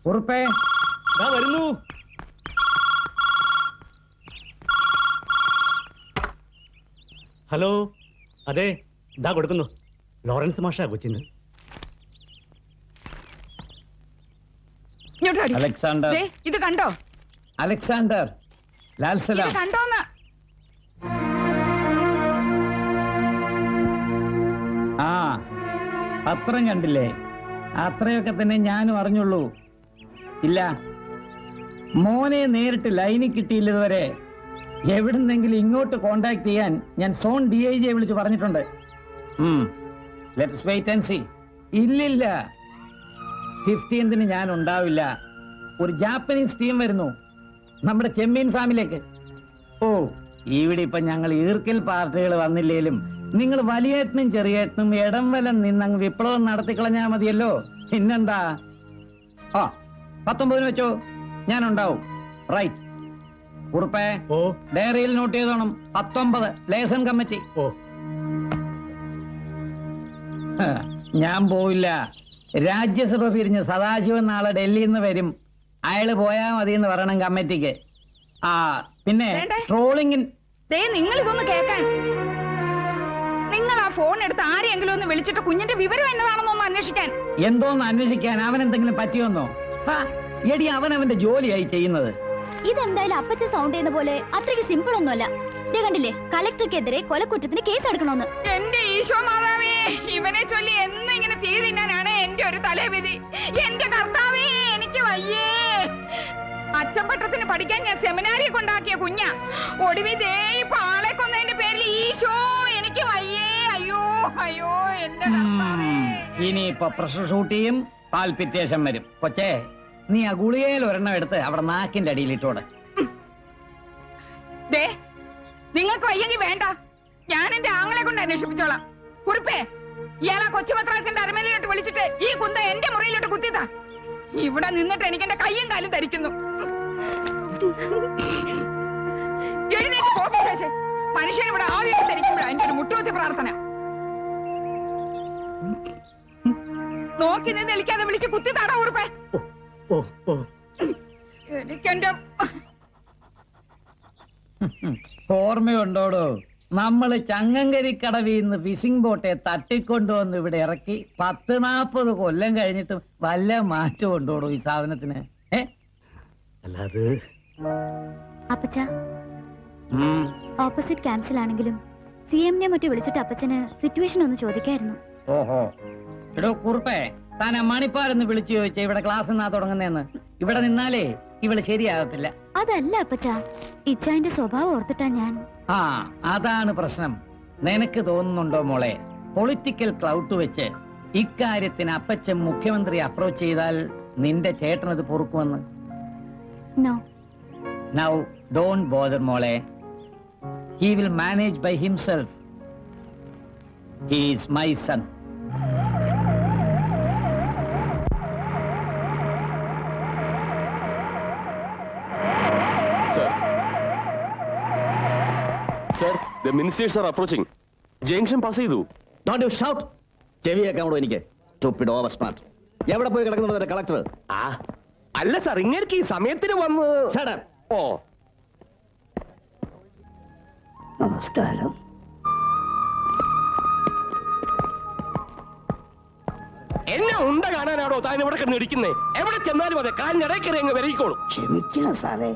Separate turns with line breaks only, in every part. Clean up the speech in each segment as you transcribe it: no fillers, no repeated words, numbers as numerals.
ഉറുപ്പേ വരുന്നു.
ഹലോ, അതെ, ഇതാ കൊടുക്കുന്നു. ലോറൻസ് മാഷാ കൊച്ചിന്ന്.
അലക്സാണ്ടർ,
ഇത് കണ്ടോ?
അലക്സാണ്ടർ ലാൽ സലാം
കണ്ടോന്ന്?
ആ, പത്രം കണ്ടില്ലേ? അത്രയൊക്കെ തന്നെ ഞാനും അറിഞ്ഞുള്ളൂ. ഇല്ല, മോനെ നേരിട്ട് ലൈനിൽ കിട്ടിയില്ലതുവരെ. എവിടുന്നെങ്കിലും ഇങ്ങോട്ട് കോണ്ടാക്ട് ചെയ്യാൻ ഞാൻ സോൺ DIG വിളിച്ച് പറഞ്ഞിട്ടുണ്ട്. Let's wait and see. ഇല്ലില്ല, 15th ഞാൻ ഉണ്ടാവില്ല. ഒരു ജാപ്പനീസ് ടീം വരുന്നു നമ്മുടെ ചെമ്മീൻ ഫാമിലേക്ക്. ഓ, ഇവിടെ ഇപ്പൊ ഞങ്ങൾ ഈർക്കൽ പാർട്ടികൾ വന്നില്ലേലും നിങ്ങൾ വലിയേട്ടനും ചെറിയേട്ടനും ഇടം വലം നിന്നങ്ങ് വിപ്ലവം നടത്തിക്കളഞ്ഞാ മതിയല്ലോ. പിന്നെന്താ? ആ, 19 വെച്ചോ, ഞാൻ ഉണ്ടാവും. റൈറ്റ്. ഉറുപ്പേ, ഡയറിയിൽ നോട്ട് ചെയ്തോണം. 19 liaison committee. ഞാൻ പോയില്ല. രാജ്യസഭ പിരിഞ്ഞ് സദാശിവൻ നാളെ ഡൽഹിയിൽ നിന്ന് വരും. അയാള് പോയാ മതി എന്ന് പറയണം കമ്മിറ്റിക്ക്. ആ, പിന്നെ ട്രോളിംഗിൻ
നിങ്ങൾ ഇതൊന്ന് കേൾക്കാൻ. നിങ്ങൾ ആ ഫോൺ എടുത്ത് ആരെയെങ്കിലും ഒന്ന് വിളിച്ചിട്ട് കുഞ്ഞിന്റെ വിവരം എന്നതാണെന്നോ അന്വേഷിക്കാൻ.
എന്തോന്ന് അന്വേഷിക്കാൻ? അവൻ എന്തെങ്കിലും പറ്റിയോന്നോ? എടി, അവന്റെ ജോലിയായി ചെയ്യുന്നത്.
ഇതെന്തായാലും അപ്പച്ച സൗണ്ട് ചെയ്യുന്ന പോലെ അത്രയ്ക്ക് സിമ്പിൾ ഒന്നുമല്ല. കണ്ടില്ലേ, കളക്ടർക്കെതിരെ കൊലക്കുറ്റത്തിന് കേസ് എടുക്കണമെന്ന്.
എന്റെ ഈശോ മാതാവേ, ഇവനെ ചൊല്ലി എന്ന് ഇങ്ങനെ തീ തിന്നാനാണ് എന്റെ ഒരു തലവിധി. എന്റെ കർത്താവേ, എനിക്ക് വയ്യേ. അച്ചമ്പട്ടത്തിന് പഠിക്കാൻ ഞാൻ സെമിനാരിയെ കൊണ്ടാക്കിയ കുഞ്ഞ ഒടുവിൽ ദേ ആളെ കൊന്നതിന്റെ പേരിൽ ഈശോ എനിക്ക് വയ്യേ. അയ്യോ അയ്യോ, എന്റെ കർത്താവേ.
ഇനിയിപ്പൊ പ്രഷർ ഷൂട്ട് ചെയ്യും, പാൽപിറ്റേഷൻ വരും. കൊച്ചേ, നീ ആ ഗുളികയിൽ ഒരെണ്ണം എടുത്ത് അവിടെ നാക്കിന്റെ അടിയിലിട്ടോട്.
നിങ്ങൾക്ക് വയ്യെങ്കിൽ വേണ്ട, ഞാൻ എന്റെ ആങ്ങളെ കൊണ്ട് അന്വേഷിപ്പിച്ചോളാം. കുറിപ്പേ, ഇയാളാ കൊച്ചുമത്രാസിന്റെ അരമനയിലോട്ട് വിളിച്ചിട്ട് ഈ കുന്ത എന്റെ മുറിയിലോട്ട് കുത്തിയതാ. ഇവിടെ നിന്നിട്ട് എനിക്ക് എന്റെ കയ്യും കാലും ധരിക്കുന്നു. എഴുന്നേറ്റ് പോക്ക് ശേഷം മനുഷ്യൻ ഇവിടെ ആദ്യം ധരിക്കുമ്പോഴാ എന്റെ ഒരു മുട്ടുകുത്തി പ്രാർത്ഥന. നോക്കി നിന്ന് നിൽക്കാതെ വിളിച്ച് കുത്തിത്താടാ കുറിപ്പേ. എനിക്കെന്റെ
ഓർമ്മയുണ്ടോടോ, നമ്മള് ചങ്ങങ്കരിക്കടവിന്ന് ഫിഷിംഗ് ബോട്ടെ തട്ടിക്കൊണ്ടുവന്ന് ഇവിടെ ഇറക്കി 10-40 കൊല്ലം കഴിഞ്ഞിട്ടും വല്ല മാറ്റം ഉണ്ടോടോ ഈ സാധനത്തിന്?
അല്ലാതെ
അപ്പച്ച, ഓപ്പോസിറ്റ് ക്യാൻസൽ ആണെങ്കിലും CM-നെ മറ്റു വിളിച്ചിട്ട് അപ്പച്ചന് സിറ്റുവേഷൻ ഒന്ന് ചോദിക്കായിരുന്നു.
ഓഹോ, എടോ കുറുപ്പേ, താൻ മണിപ്പാലെന്ന് വിളിച്ചു ചോദിച്ച ഇവിടെ ക്ലാസ് എന്നാ തുടങ്ങുന്നേന്ന്. ഇവിടെ നിന്നാലേ ഇവള് ശരിയാകത്തില്ല.
അതല്ല അപ്പച്ച, ഇച്ചായന്റെ സ്വഭാവം ഓർത്തിട്ടാ ഞാൻ.
ആ, അതാണ് പ്രശ്നം. നിനക്ക് തോന്നുന്നുണ്ടോ മോളെ, പൊളിറ്റിക്കൽ ക്ലൗട്ട് വെച്ച് ഇക്കാര്യത്തിന് അപ്പച്ചൻ മുഖ്യമന്ത്രി അപ്രോച്ച് ചെയ്താൽ നിന്റെ ചേട്ടനത് പൊറുക്കുമെന്ന്?
നോ.
നൗ ഡോണ്ട് ബോദർ മോളെ. He will manage by himself. He is my son.
Sir, the ministers are approaching. Junction pass ചെയ്തു.
Don't you shout. ചെവിയേക്കാമോ എനിക്ക്? Stupid oversmart. എവിടെ പോയി കിടക്കുന്നത് കളക്ടർ?
അല്ല സാർ, ഇങ്ങേർക്ക് ഈ സമയത്തിന് വന്ന്.
Shut up.
ഓ,
നമസ്കാരം.
എന്നെ ഉണ്ട കാണാനാണോ താൻ ഇവിടെ കിടന്ന് ഇടിക്കുന്നേ? എവിടെ ചെന്നാലും അതെ, കാലിനിടയിൽ കയറി അങ്ങ് വരയിക്കോളും.
ക്ഷമിക്കണം സാറേ,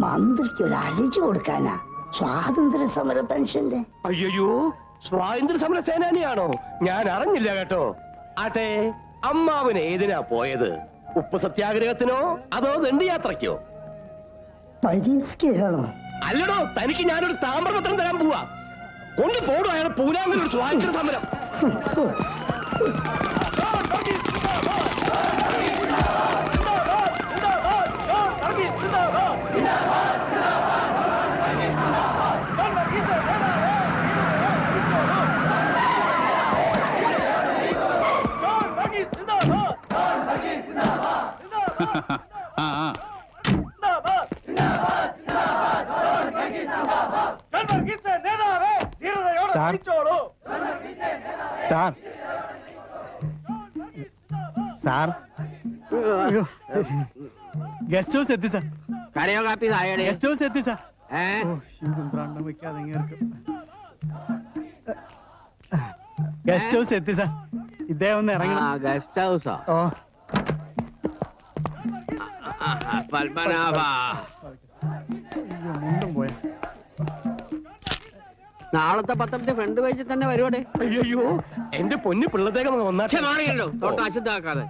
മന്ത്രിക്ക് ഒരു അലജി കൊടുക്കാനാ സ്വാതന്ത്ര്യ സമര പെൻഷന്റെ.
അയ്യോ, സ്വാതന്ത്ര്യ സമര സേനാനിയാണോ? ഞാൻ അറിഞ്ഞില്ല കേട്ടോ. ആട്ടെ, അമ്മാവന് ഏതിനാ പോയത്? ഉപ്പ് സത്യാഗ്രഹത്തിനോ അതോ ദണ്ഡിയാത്രയ്ക്കോ?
പരിഷ്കരണോ?
അല്ലടോ, തനിക്ക് ഞാനൊരു താമ്രപത്രം തരാൻ പോവാ. കൊണ്ടുപോടും അയാളെ പൂനാമിൽ ഒരു സ്വാതന്ത്ര്യ സമരം.
സാർ സാർ ഗസ്റ്റ് ഹൗസ് എത്തി സാർ.
കരയോ കാപ്പി താഴെ
ഗസ്റ്റ് ഹൗസ് എത്തി സാർ. ഗസ്റ്റ് ഹൗസ് എത്തി സാർ. ഇദ്ദേഹം ഒന്ന് ഇറങ്ങണം.
ഗസ്റ്റ് ഹൗസാ?
ഓ
പത്മനാഭ
മുണ്ടും പോയ.
നാളത്തെ പത്രത്തിന്റെ ഫ്രണ്ട് പേജിൽ തന്നെ വരുവോടെ.
അയ്യോ എന്റെ പൊന്നു പിള്ളത്തേക്ക് ഒന്നാ
മാറിയല്ലോ തൊട്ട് അശുദ്ധാക്കാതെ.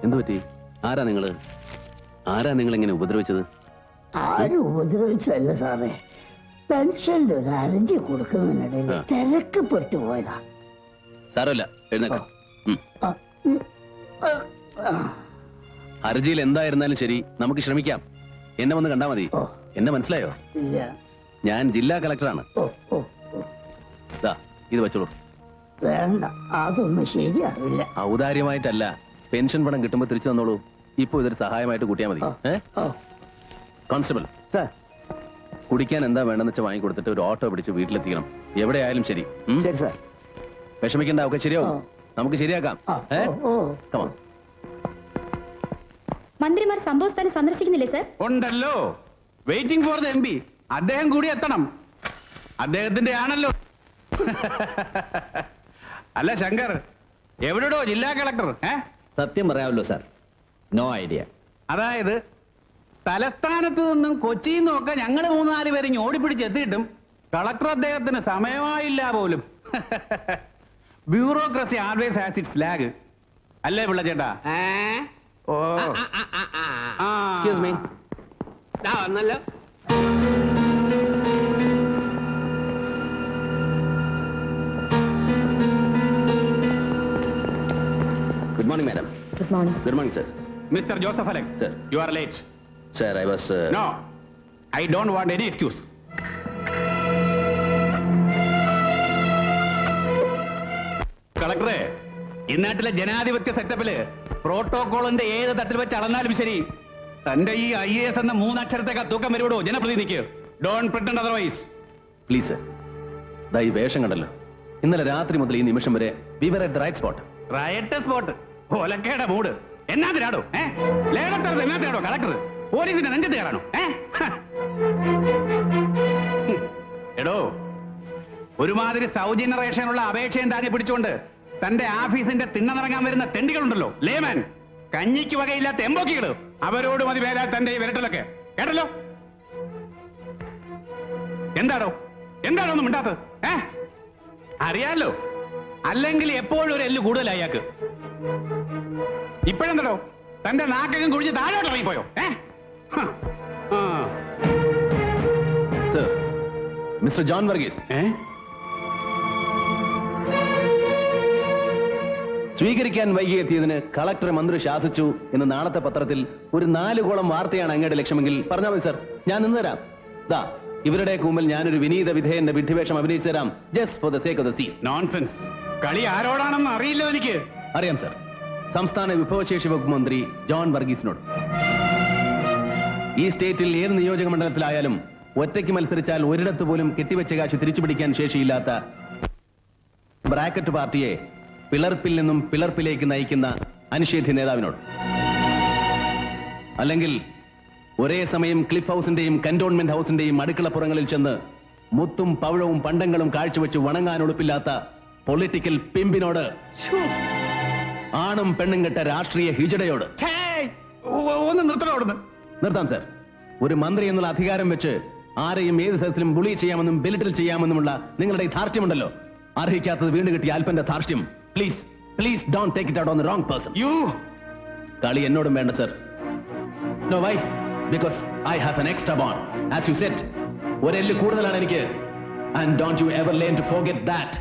എന്തു പറ്റി? ആരാ നിങ്ങൾ ഇങ്ങനെ ഉപദ്രവിച്ചത്?
ആരും ഉപദ്രവിച്ചല്ല സാറേ, പെൻഷന്റെ ഒരു അരഞ്ചി കൊടുക്കുന്നതിനിടയിൽ തിരക്കപ്പെട്ടു പോയതാ.
സാരമില്ല, എഴുന്നേക്കാം. ഹർജിയിൽ എന്തായിരുന്നാലും ശരി, നമുക്ക് ശ്രമിക്കാം. എന്നെ വന്ന് കണ്ടാ മതി. എന്നെ മനസ്സിലായോ?
ഇല്ല.
ഞാൻ ജില്ലാ കളക്ടറാണ്. ഇത് വെച്ചോളൂ.
വേണ്ട, അതൊന്നും ശരിയാവില്ല.
ഔദാര്യമായിട്ടല്ല, പെൻഷൻ പണം കിട്ടുമ്പോ തിരിച്ചു തന്നോളൂ. ഇപ്പൊ ഇതൊരു സഹായമായിട്ട് കൂട്ടിയാ മതി. കോൺസ്റ്റബിൾ സാർ, കുടിക്കാൻ എന്താ വേണ്ടെന്ന് വെച്ചാൽ വാങ്ങിക്കൊടുത്തിട്ട് ഒരു ഓട്ടോ പിടിച്ച് വീട്ടിലെത്തിക്കണം. എവിടെ ആയാലും ശരി.
ശരി സാർ.
വിഷമിക്കണ്ട, ഒക്കെ ശരിയാവും. നമുക്ക് ശരിയാക്കാം.
മന്ത്രിമാർ സംഭവസ്ഥാനം സന്ദർശിക്കുന്നില്ലേ സർ?
ഉണ്ടല്ലോ, വെയിറ്റിംഗ് ഫോർ ദ MP. അദ്ദേഹം കൂടി എത്തണം. അദ്ദേഹത്തിന്റെ ആണല്ലോ. അല്ല ശങ്കർ, എവിടെയോ ജില്ലാ കളക്ടർ?
സത്യം പറയാമല്ലോ സാർ, നോ ഐഡിയ.
അതായത് തലസ്ഥാനത്ത് നിന്നും കൊച്ചിയിൽ നിന്നൊക്കെ ഞങ്ങൾ 3-4 പേര് ഓടിപ്പിടിച്ചെത്തിയിട്ടും കളക്ടർ അദ്ദേഹത്തിന് സമയമായില്ല പോലും. Bureaucracy always has it's lag. അല്ലേ പിള്ള ചേട്ടാ? ഓ
എക്സ്ക്യൂസ് മീ.
വന്നല്ലോ.
Good morning, madam.
Good morning.
Good morning, sir.
Mr. Joseph Alex,
Sir.
you are late.
Sir, I was...
No, I don't want any excuse. കളക്ടറെ, ഇന്നാട്ടിലെ ജനാധിപത്യ സെറ്റപ്പില് പ്രോട്ടോകോളിന്റെ ഏത് തട്ടിൽ വെച്ച് അളന്നാലും ശരി, തന്റെ ഈ IAS എന്ന 3 അക്ഷരത്തേക്ക് തൂക്കം വരുവിടോ ജനപ്രതിനിധിക്ക്. Don't pretend otherwise.
Please sir, ദാ ഈ വേഷം കണ്ടല്ലോ. ഇന്നലെ രാത്രി മുതൽ ഈ നിമിഷം വരെ we were at the right spot.
Right spot, ഒലക്കയുടെ മൂട്. എന്നാത്തിനാടോ ലേലസ്ഥലത്ത്? എന്നാത്തിനാടോ കളക്ടർ പോലീസിന്റെ നെഞ്ചത്ത് കയറാണോ? എടോ, ഒരുമാതിരി സൗജന്യ റേഷനുള്ള അപേക്ഷയും താങ്ങി പിടിച്ചുകൊണ്ട് തന്റെ ഓഫീസിന്റെ തിണ്ണനിറങ്ങാൻ വരുന്ന തെണ്ടികളുണ്ടല്ലോ, ലേമാൻ, കഞ്ഞിക്ക് വകയില്ലാത്ത എമ്പോക്കികള്, അവരോട് മതി വേലാൽ തന്റെ ഈ വിരട്ടലൊക്കെ. കേട്ടല്ലോ? എന്താടോ ഒന്നും മിണ്ടാത്തത്? അറിയാലോ, അല്ലെങ്കിൽ എപ്പോഴും ഒരു എല്ല് കൂടുതലായി അയാൾക്ക്. ഇപ്പോഴെന്തോ തന്റെ നാക്കകം കുഴിഞ്ഞ് താഴോട്ട് ഇറങ്ങിപ്പോയോ?
സർ, മിസ്റ്റർ ജോൺ വർഗീസ്, സ്വീകരിക്കാൻ വൈകിയെത്തിയതിന് കളക്ടറെ മന്ത്രി ശാസിച്ചു എന്ന് നാളത്തെ പത്രത്തിൽ ഒരു 4 കോളം വാർത്തയാണ് അങ്ങയുടെ ലക്ഷ്യമെങ്കിൽ പറഞ്ഞാൽ മതി സർ, ഞാൻ നിന്ന് തരാം. ദാ ഇവരുടെ മുമ്പിൽ ഞാനൊരു വിനീത വിധേയന്റെ വിഡ്ഢിവേഷം അഭിനയിച്ചു തരാം. Just for the sake of the scene.
Nonsense. കളി ആരോടാണെന്ന് അറിയില്ലോ എനിക്ക്.
അറിയാം സർ, സംസ്ഥാന വിഭവശേഷി വകുപ്പ് മന്ത്രി ജോൺ വർഗീസിനോട്. ഈ സ്റ്റേറ്റിൽ ഏത് നിയോജക മണ്ഡലത്തിലായാലും ഒറ്റയ്ക്ക് മത്സരിച്ചാൽ ഒരിടത്ത് പോലും കെട്ടിവെച്ച കാശ് തിരിച്ചുപിടിക്കാൻ ശേഷിയില്ലാത്ത ബ്രാക്കറ്റ് പാർട്ടിയെ പിളർപ്പിൽ നിന്നും പിളർപ്പിലേക്ക് നയിക്കുന്ന അനിഷേധ്യ നേതാവിനോട്. അല്ലെങ്കിൽ ഒരേ സമയം ക്ലിഫ് ഹൗസിന്റെയും കന്റോൺമെന്റ് ഹൗസിന്റെയും അടുക്കളപ്പുറങ്ങളിൽ ചെന്ന് മുത്തും പവിഴവും പണ്ടങ്ങളും കാഴ്ചവെച്ച് വണങ്ങാൻ ഒളിപ്പില്ലാത്ത പൊളിറ്റിക്കൽ പിമ്പിനോട്, ആണും പെണ്ണും കെട്ട രാഷ്ട്രീയ ഹിജടയോട്.
ഒന്ന് നിർത്തണോടുന്നു.
നിർത്താം സർ. ഒരു മന്ത്രി എന്നുള്ള അധികാരം വെച്ച് ആരെയും ഏത് സദസ്സിലും ബുളി ചെയ്യാമെന്നും ബെലിറ്റിൽ ചെയ്യാമെന്നുമുള്ള നിങ്ങളുടെ ധാർഷ്ട്യമുണ്ടല്ലോ, അർഹിക്കാത്തത് വീണ്ടും കിട്ടിയ അല്പന്റെ ധാർഷ്ട്യം. Please don't take it out on the wrong person. കളി എന്നോടും വേണ്ട sir. No why? Because I have an extra bond. As you said, ഒരെല്ല് കൂടുതലാണ് എനിക്ക്. And don't you ever learn to forget that.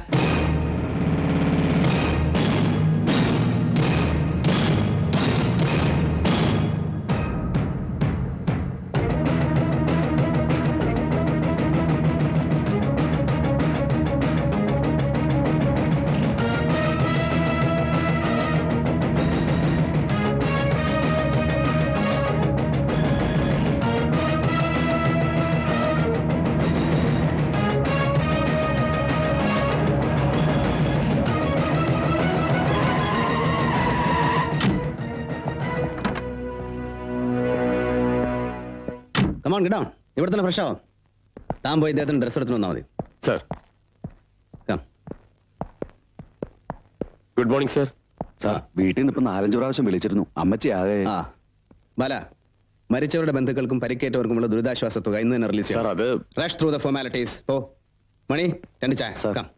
Come on, get down. ഇവിടെ തന്നെ fresh ആവാം. താൻ പോയി ഇദ്ദേഹത്തിന് ഡ്രസ് എടുത്തു വന്നാൽ മതി.
Sir.
Come.
Good morning sir.
Sir വീട്ടിൽ നിന്ന് ഇപ്പൊ 4-5 പ്രാവശ്യം വിളിച്ചിരുന്നു. അമ്മച്ചി ആകെ.
ആ ബാല, മരിച്ചവരുടെ ബന്ധുക്കൾക്കും പരിക്കേറ്റവർക്കുമുള്ള ദുരിതാശ്വാസ തുക ഇന്ന് തന്നെ റിലീസ്
സാർ അത്
rush through the formalities. Oh Mani 2 ചായ.
Sir.
Come.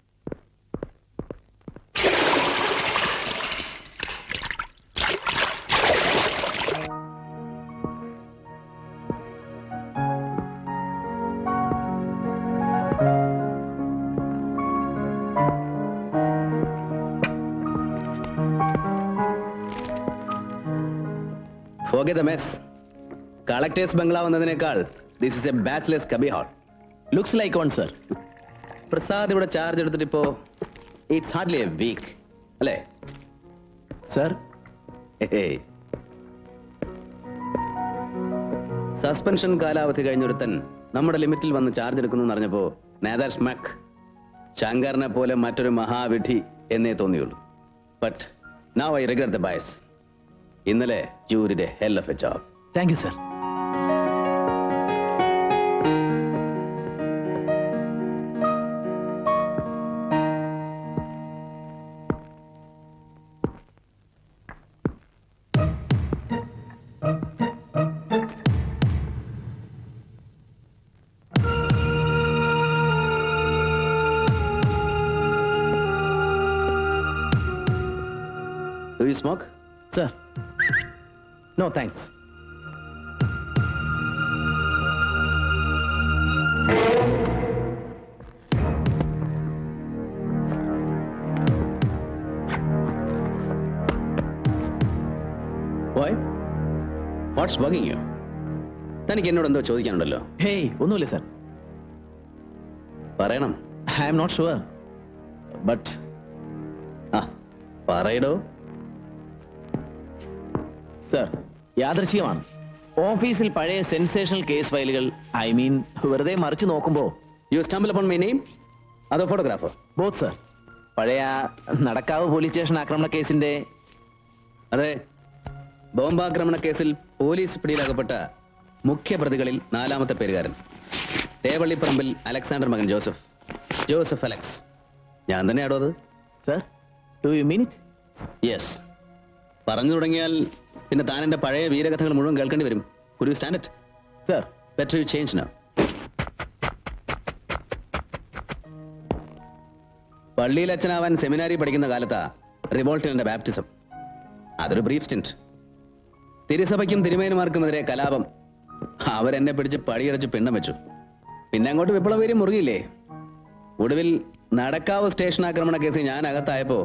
Forget the mess. Collector's bungalow എന്നതിനേക്കാൾ this is a bachelor's cubby hole. Looks like on sir. Prasad ഇവിടെ ചാർജ് എടുത്തിട്ട് ഇപ്പോ ഇറ്റ്സ് ഹാർഡ്ലി എ വീക്ക് അല്ലേ
സർ
സസ്പെൻഷൻ കാലാവധി കഴിഞ്ഞൊരുത്തൻ നമ്മുടെ ലിമിറ്റിൽ വന്ന് ചാർജ് എടുക്കുന്നു എന്നറിഞ്ഞപ്പോ നേദർ സ്മക്ക് ശങ്കറിനെ പോലെ മറ്റൊരു മഹാവിധി എന്നേ തോന്നിയുള്ളൂ. But now I regret the bias. ഇന്നലെ you did a hell of a job.
Thank you sir.
Do you smoke?
Sir no thanks.
Why? What's bugging you? തനിക്ക് എന്നോട് എന്തോ ചോദിക്കാനുണ്ടല്ലോ.
ഹേയ് ഒന്നുമില്ല സർ.
പറയണം.
I am not sure but
പറയടോ.
Sir യാദൃശ്ചികമാണ്. ഓഫീസിൽ പഴയ സെൻസേഷണൽ കേസ് ഫയലുകൾ ഐ മീൻ വെറുതെ മറിച്ചു നോക്കുമ്പോ
You stumble upon my name? അതോ ഫോട്ടോഗ്രാഫർ?
Both sir. പഴയ നടക്കാവ് പോലീസ് സ്റ്റേഷൻ ആക്രമണ കേസിന്റെ.
അതെ, ബോംബാക്രമണ കേസിൽ പോലീസ് പിടിയിലകപ്പെട്ട മുഖ്യപ്രതികളിൽ 4ാമത്തെ പേരുകാരൻ. തേവള്ളിപ്പറമ്പിൽ അലക്സാണ്ടർ മകൻ ജോസഫ്. Joseph Alex. ഞാൻ തന്നെയാടോ അത്.
Sir do you mean it?
Yes. പറഞ്ഞു തുടങ്ങിയാൽ പിന്നെ താൻ എന്റെ പഴയ വീരകഥകൾ മുഴുവൻ കേൾക്കേണ്ടി വരും. Could you stand it?
Sir
Better you change now. പള്ളിയിൽ അച്ഛനാവാൻ സെമിനാരി പഠിക്കുന്ന കാലത്താ റിവോൾട്ടിൻ എന്റെ ബാപ്റ്റിസം. അതൊരു ബ്രീഫ് സ്റ്റിന്റ്. തിരുസഭയ്ക്കും തിരുമേനുമാർക്കുമെതിരെ കലാപം. അവരെന്നെ പിടിച്ച് പടിയടച്ച് പിണ്ണം വെച്ചു. പിന്നെ അങ്ങോട്ട് വിപ്ലവീര്യം മുറുകിയില്ലേ. ഒടുവിൽ നടക്കാവ് സ്റ്റേഷൻ ആക്രമണ കേസിൽ ഞാൻ അകത്തായപ്പോ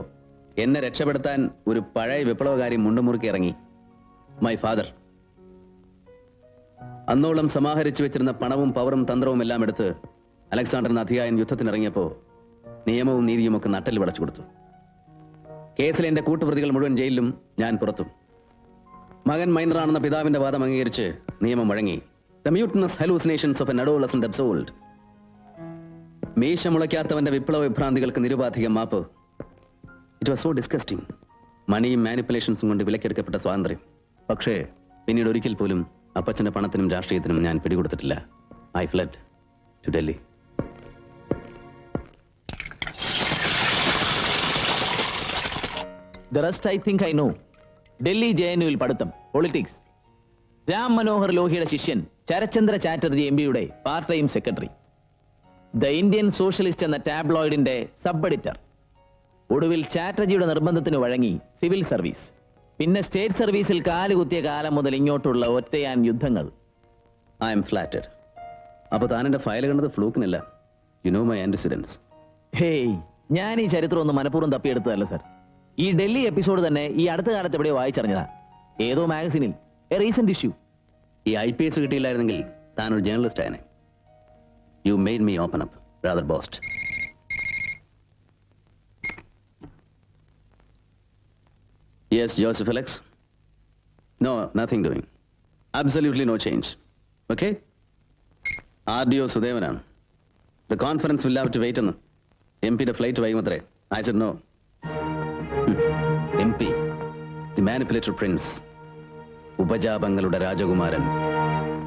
എന്നെ രക്ഷപ്പെടുത്താൻ ഒരു പഴയ വിപ്ലവകാരി മുണ്ടുമുറുക്കി ഇറങ്ങി. My father. അന്നോളം സമാഹരിച്ചു വെച്ചിരുന്ന പണവും പവറും തന്ത്രവും എല്ലാം എടുത്ത് അലക്സാണ്ടറിന് അധികായൻ യുദ്ധത്തിനിറങ്ങിയപ്പോ നിയമവും നീതിയും ഒക്കെ നട്ടൽ വിളച്ചു കൊടുത്തു. കേസിലെ എന്റെ കൂട്ടുപ്രതികൾ മുഴുവൻ ജയിലിലും, ഞാൻ പുറത്തും. മകൻ മൈനറാണെന്ന പിതാവിന്റെ വാദം അംഗീകരിച്ച് നിയമം വഴങ്ങി. The mutinous hallucinations of an adolescent absolved. മീശ മുളയ്ക്കാത്തവന്റെ വിപ്ലവ വിഭ്രാന്തികൾക്ക് നിരുപാധികം മാപ്പ്. It was so disgusting. മണിയും മാനിപ്പുലേഷൻസും കൊണ്ട് വിലക്കെടുക്കപ്പെട്ട സ്വാതന്ത്ര്യം. പക്ഷേ പിന്നീട് ഒരിക്കൽ പോലും അപ്പച്ചന്റെ പണത്തിനും രാഷ്ട്രീയത്തിനും ഞാൻ പിടികൊടുത്തിട്ടില്ല. I fled to Delhi.
The rest I think I know. Delhi JNUവിൽ പഠിത്തം, പൊളിറ്റിക്സ്. രാം മനോഹർ ലോഹിയുടെ ശിഷ്യൻ ശരത്ചന്ദ്ര ചാറ്റർജി MPയുടെ part time secretary. The Indian socialist എന്ന ടാബ്ലോയിഡിന്റെ സബ് എഡിറ്റർ. ഒടുവിൽ ചാറ്റർജിയുടെ നിർബന്ധത്തിന് വഴങ്ങി സിവിൽ സർവീസ്. പിന്നെ സ്റ്റേറ്റ് സർവീസിൽ കാലുകുത്തിയ കാലം മുതൽ ഇങ്ങോട്ടുള്ള ഒറ്റയാൻ യുദ്ധങ്ങൾ.
I am flattered. അപ്പൊ താൻ എന്റെ ഫയൽ കണ്ടത് ഫ്ലൂക്കിനല്ല. You know my antecedents.
Hey, ഞാൻ ഈ ചരിത്രം ഒന്ന് മനഃപൂർവ്വം തപ്പിയെടുത്തതല്ല സർ. ഈ ഡൽഹി എപ്പിസോഡ് തന്നെ ഈ അടുത്ത കാലത്ത് എവിടെയോ വായിച്ചറിഞ്ഞതാ, ഏതോ മാഗസിനിൽ, എ റീസെന്റ് ഇഷ്യൂ.
ഈ IPS കിട്ടിയില്ലായിരുന്നെങ്കിൽ താൻ ഒരു ജേർണലിസ്റ്റ് ആയനെ. You made me open up rather boast. Yes, Joseph Alex. No, nothing doing. Absolutely no change. Okay? RDO Sudevanam. The conference will have to wait on MP the flight വൈകുമത്രേ. I said no. MP, the manipulator prince, ഉപജാപങ്ങളുടെ രാജകുമാരൻ.